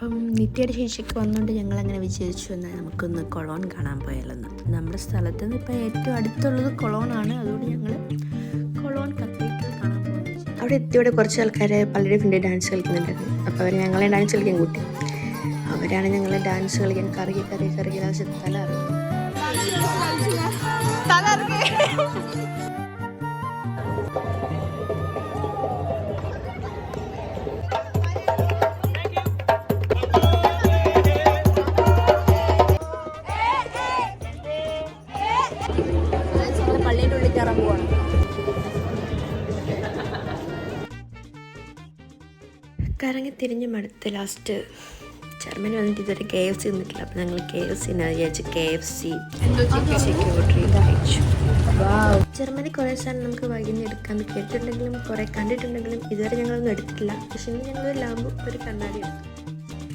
അപ്പം നിത്യയുടെ ചേച്ചിക്ക് വന്നുകൊണ്ട് ഞങ്ങളങ്ങനെ വിചാരിച്ചു എന്നാൽ നമുക്കൊന്ന് കൊളോൺ കാണാൻ പോയാലെന്ന്. നമ്മുടെ സ്ഥലത്ത് നിന്ന് ഇപ്പം ഏറ്റവും അടുത്തുള്ളത് കൊളോണാണ്. അതുകൊണ്ട് ഞങ്ങൾ കൊളോൺ കത്തീഡ്രൽ കാണാൻ പോകുന്നത്. അവിടെ എത്തിയോടെ കുറച്ച് ആൾക്കാർ പലരും വേണ്ടി ഡാൻസ് കളിക്കുന്നുണ്ടായിരുന്നു. അപ്പോൾ അവർ ഞങ്ങളെ ഡാൻസ് കളിക്കാൻ കൂട്ടി. അവരാണ് ഞങ്ങൾ ഡാൻസ് കളിക്കാൻ കറങ്ങി ലാസ്റ്റ് തല പള്ളിയുടെ ഉള്ളിൽ കയറാൻ പോവാണ്. കറങ്ങി തിരിഞ്ഞ് മടുത്ത് ലാസ്റ്റ് ജർമ്മനി വന്നിട്ട് ഇതുവരെ KFC നിന്നിട്ടില്ല. അപ്പോൾ ഞങ്ങൾ KFC വിചാരിച്ച് KFC സെക്യൂരിറ്റി കഴിച്ചു. ജർമ്മനി കുറേ സാധനം നമുക്ക് വൈകുന്നേരം എടുക്കാമെന്ന് കേട്ടിട്ടുണ്ടെങ്കിലും കുറേ കണ്ടിട്ടുണ്ടെങ്കിലും ഇതുവരെ ഞങ്ങളൊന്നും എടുത്തിട്ടില്ല. പക്ഷേ ഇന്ന് ഞങ്ങൾ ലാമ്പും ഒരു കണ്ണാടി എടുത്തു.